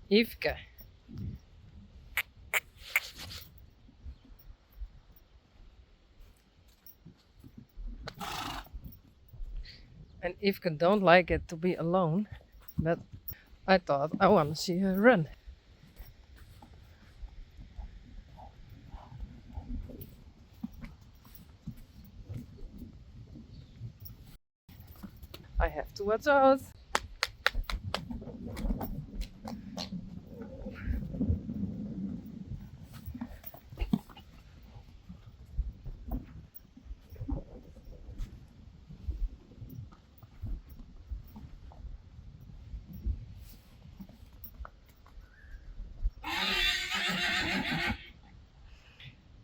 Ivke. And Ivke don't like it to be alone, but I thought I want to see her run. I have to watch out.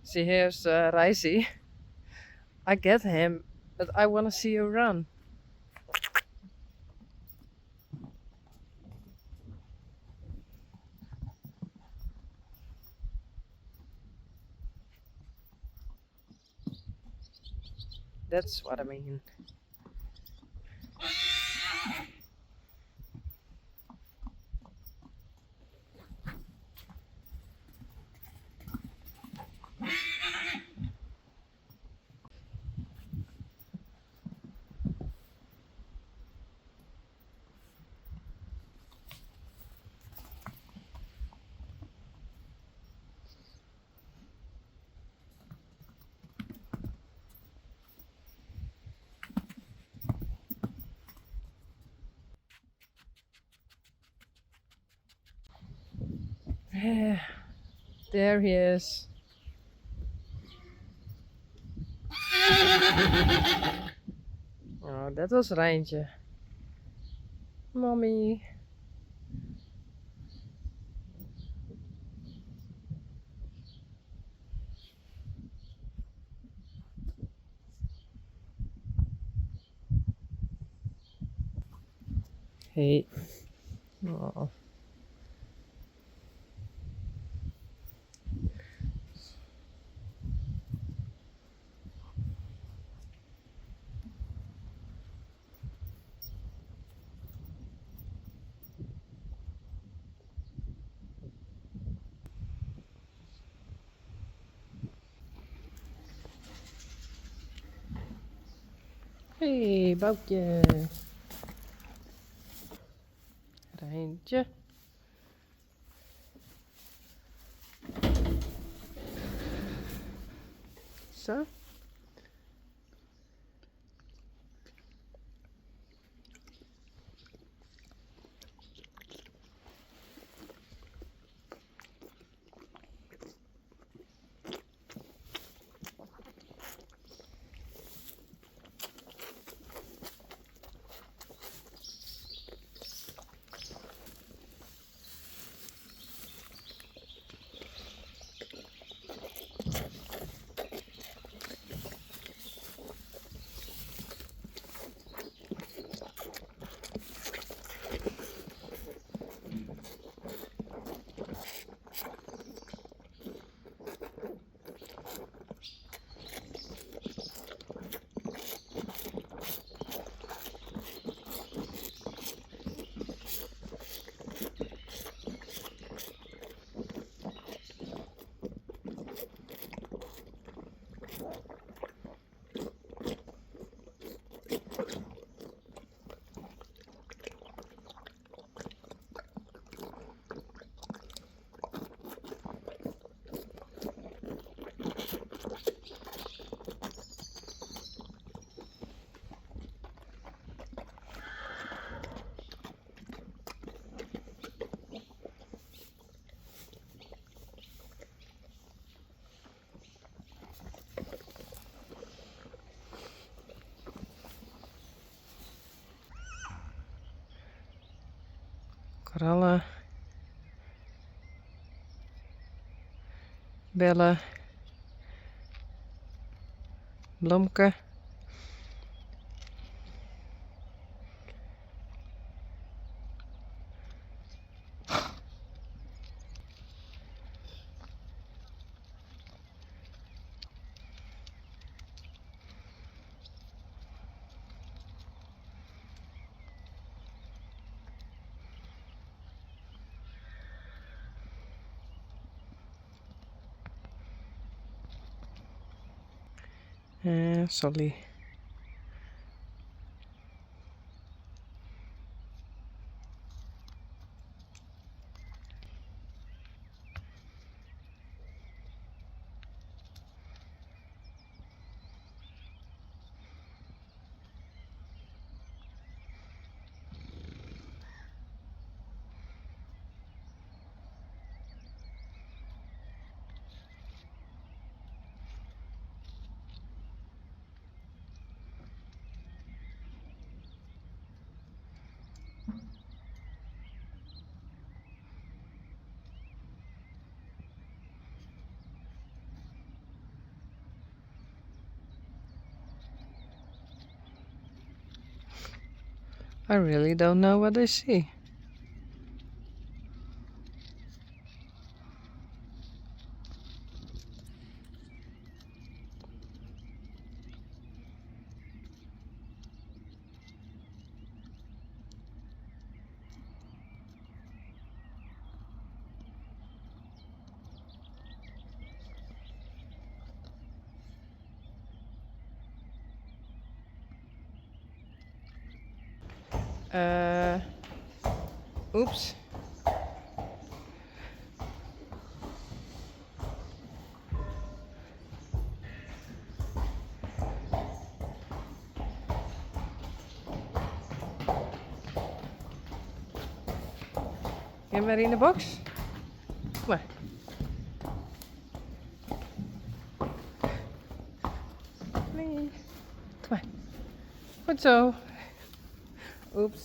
See, here's Raisi. I get him, but I want to see her run. That's what I mean. There he is. Oh, that was Rijntje. Mommy. Hey. Oh. Hey, Boukje. Rijntje. Zo. Korallen. Bellen. Bloemke. Sorry. I really don't know what I see. Oops. Get maar in de box. Kom maar. Nee. Kom maar. Goed zo. Oeps.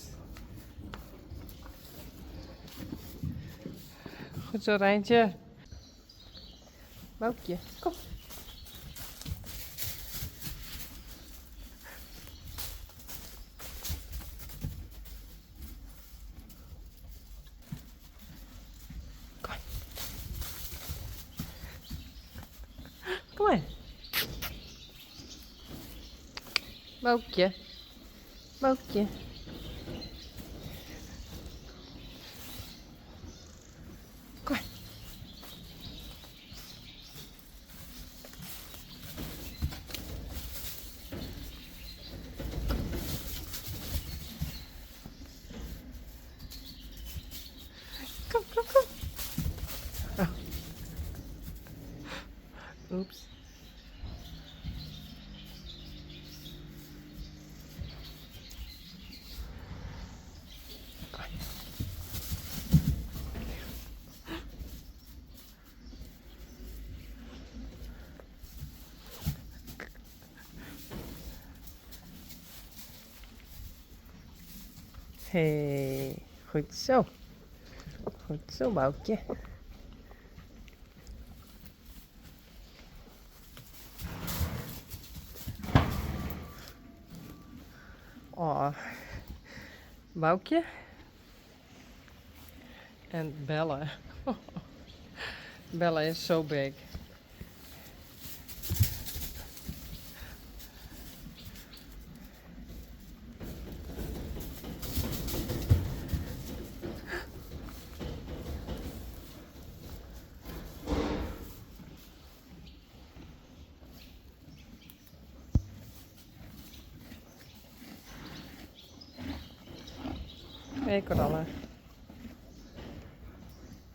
Goed zo, Rijntje. Boukje, kom. Kom maar. Boukje. Boukje. Kom maar. Kom, kom, kom. Oh. Oeps. Hey, goed zo. Goed zo, Boukje. Oh, Boukje. En Bella. Bella is so big. Hey, Coralle.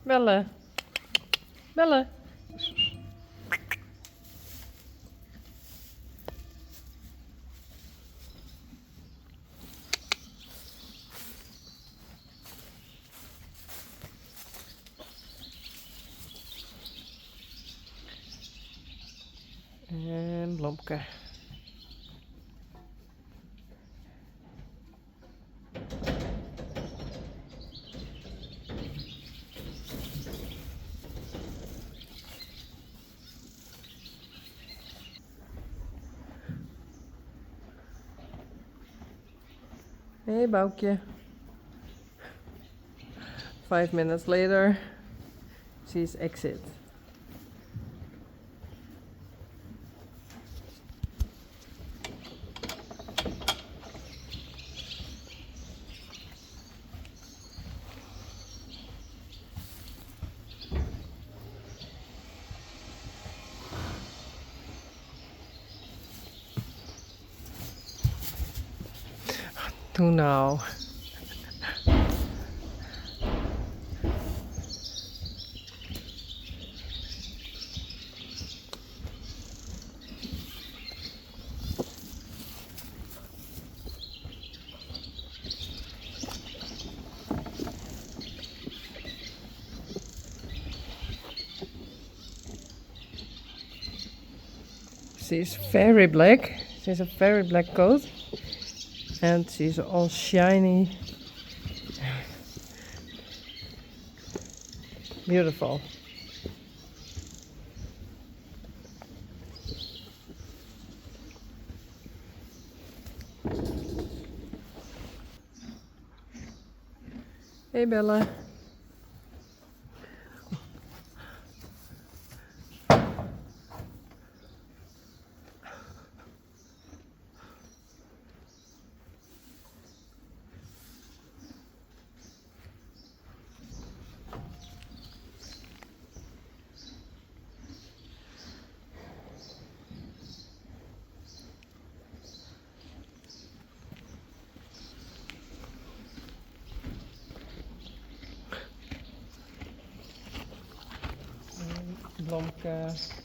Bellen. Bellen. En Blomke. Hey, Boukje. 5 minutes later, she's exit. to now. She's very black. She has a very black coat. And she's all shiny. Beautiful. Hey Bella. Blomke.